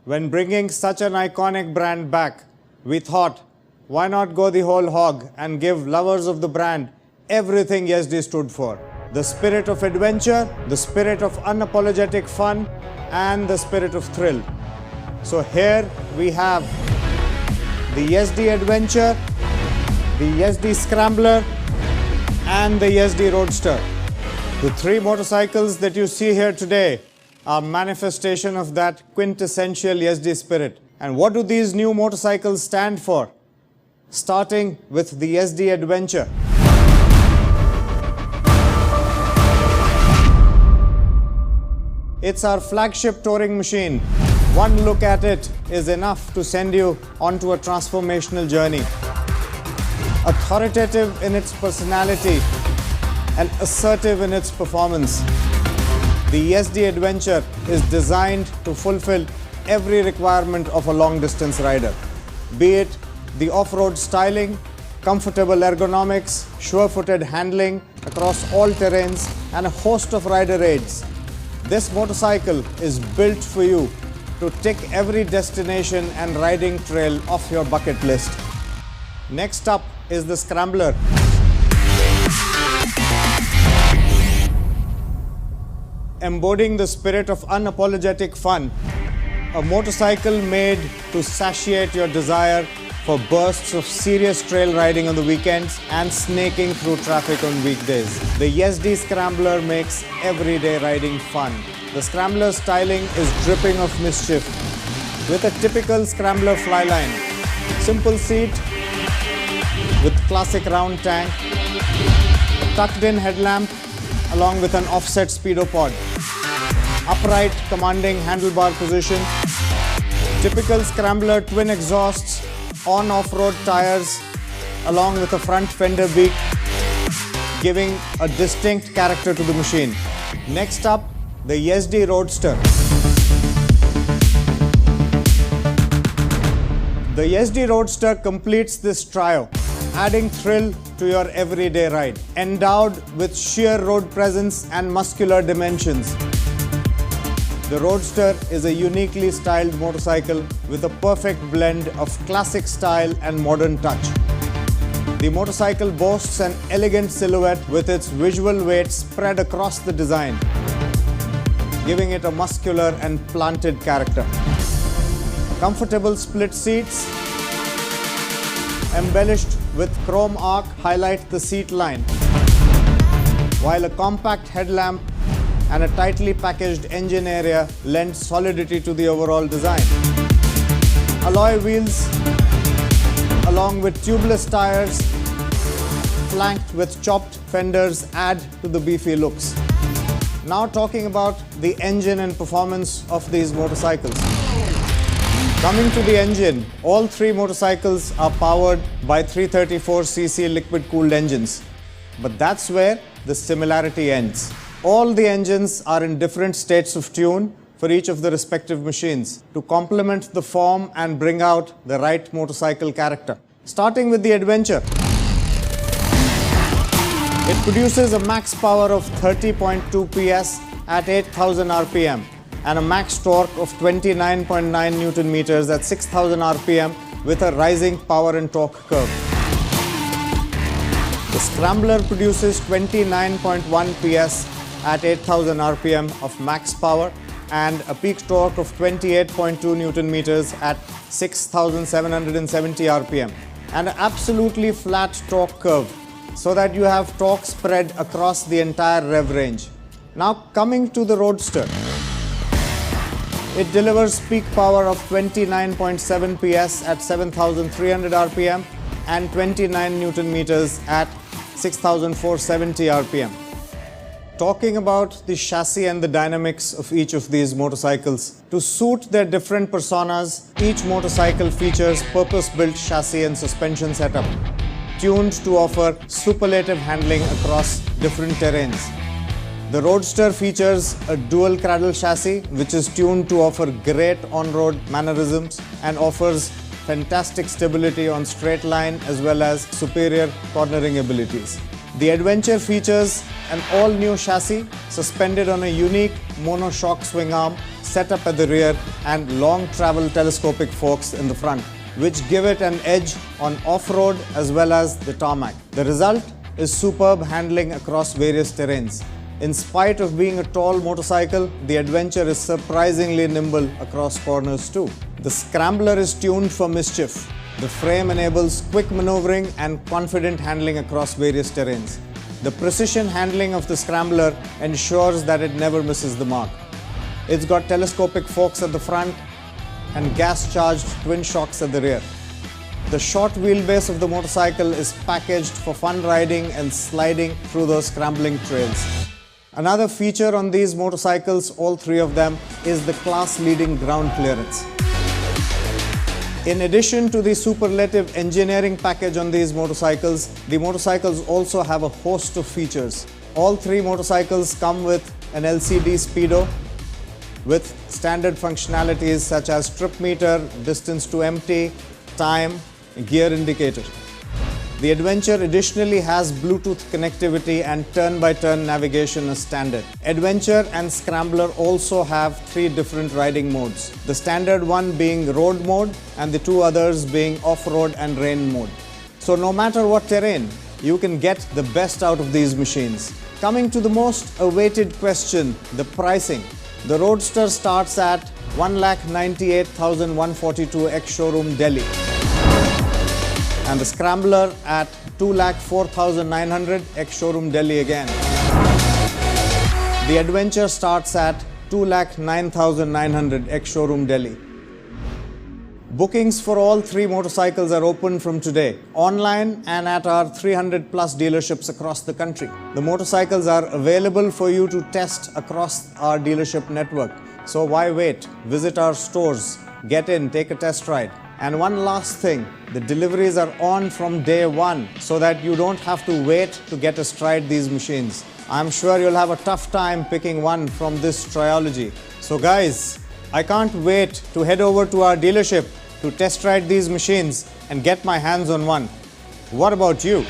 When bringing such an iconic brand back, we thought, why not go the whole hog and give lovers of the brand everything YesD stood for? The spirit of adventure, the spirit of unapologetic fun, and the spirit of thrill. So here we have the YesD Adventure, the YesD Scrambler, and the YesD Roadster. The three motorcycles that you see here today are manifestation of that quintessential YesD spirit. And what do these new motorcycles stand for? Starting with the YesD Adventure. It's our flagship touring machine. One look at it is enough to send you onto a transformational journey. Authoritative in its personality and assertive in its performance, the YesD Adventure is designed to fulfill every requirement of a long-distance rider. Be it the off-road styling, comfortable ergonomics, sure-footed handling across all terrains, and a host of rider aids. This motorcycle is built for you to tick every destination and riding trail off your bucket list. Next up is the Scrambler. Embodying the spirit of unapologetic fun, a motorcycle made to satiate your desire for bursts of serious trail riding on the weekends and snaking through traffic on weekdays. The YesD Scrambler makes everyday riding fun. The Scrambler styling is dripping of mischief with a typical Scrambler flyline. Simple seat with classic round tank, a tucked-in headlamp along with an offset speedo pod, upright commanding handlebar position, typical Scrambler twin exhausts, on off-road tires along with a front fender beak, giving a distinct character to the machine. Next up, the YesD Roadster. The YesD Roadster completes this trio, adding thrill to your everyday ride. Endowed with sheer road presence and muscular dimensions, the Roadster is a uniquely styled motorcycle with a perfect blend of classic style and modern touch. The motorcycle boasts an elegant silhouette with its visual weight spread across the design, giving it a muscular and planted character. Comfortable split seats embellished with chrome arc highlight the seat line, while a compact headlamp and a tightly packaged engine area lend solidity to the overall design. Alloy wheels along with tubeless tires flanked with chopped fenders add to the beefy looks. Now talking about the engine and performance of these motorcycles. Coming to the engine, all three motorcycles are powered by 334cc liquid-cooled engines. But that's where the similarity ends. All the engines are in different states of tune for each of the respective machines to complement the form and bring out the right motorcycle character. Starting with the Adventure. It produces a max power of 30.2 PS at 8,000 RPM and a max torque of 29.9 Newton meters at 6,000 RPM with a rising power and torque curve. The Scrambler produces 29.1 PS at 8,000 RPM of max power and a peak torque of 28.2 Newton meters at 6,770 RPM and an absolutely flat torque curve so that you have torque spread across the entire rev range. Now coming to the Roadster. It delivers peak power of 29.7 PS at 7,300 RPM and 29 Newton meters at 6,470 RPM. Talking about the chassis and the dynamics of each of these motorcycles. To suit their different personas, each motorcycle features purpose-built chassis and suspension setup, tuned to offer superlative handling across different terrains. The Roadster features a dual cradle chassis which is tuned to offer great on-road mannerisms and offers fantastic stability on straight line as well as superior cornering abilities. The Adventure features an all-new chassis suspended on a unique monoshock swing arm set up at the rear and long travel telescopic forks in the front, which give it an edge on off-road as well as the tarmac. The result is superb handling across various terrains. In spite of being a tall motorcycle, the Adventure is surprisingly nimble across corners too. The Scrambler is tuned for mischief. The frame enables quick maneuvering and confident handling across various terrains. The precision handling of the Scrambler ensures that it never misses the mark. It's got telescopic forks at the front and gas-charged twin shocks at the rear. The short wheelbase of the motorcycle is packaged for fun riding and sliding through those scrambling trails. Another feature on these motorcycles, all three of them, is the class-leading ground clearance. In addition to the superlative engineering package on these motorcycles, the motorcycles also have a host of features. All three motorcycles come with an LCD speedo with standard functionalities such as trip meter, distance to empty, time, gear indicator. The Adventure additionally has Bluetooth connectivity and turn-by-turn navigation as standard. Adventure and Scrambler also have three different riding modes, the standard one being road mode and the two others being off-road and rain mode. So no matter what terrain, you can get the best out of these machines. Coming to the most awaited question, the pricing. The Roadster starts at 1,98,142 ex-showroom Delhi. And the Scrambler at 2,04,900 ex-showroom Delhi again. The Adventure starts at 2,09,900 ex-showroom Delhi. Bookings for all three motorcycles are open from today, online and at our 300 plus dealerships across the country. The motorcycles are available for you to test across our dealership network. So why wait? Visit our stores, get in, take a test ride. And one last thing, the deliveries are on from day one so that you don't have to wait to get astride these machines. I'm sure you'll have a tough time picking one from this trilogy. So guys, I can't wait to head over to our dealership to test ride these machines and get my hands on one. What about you?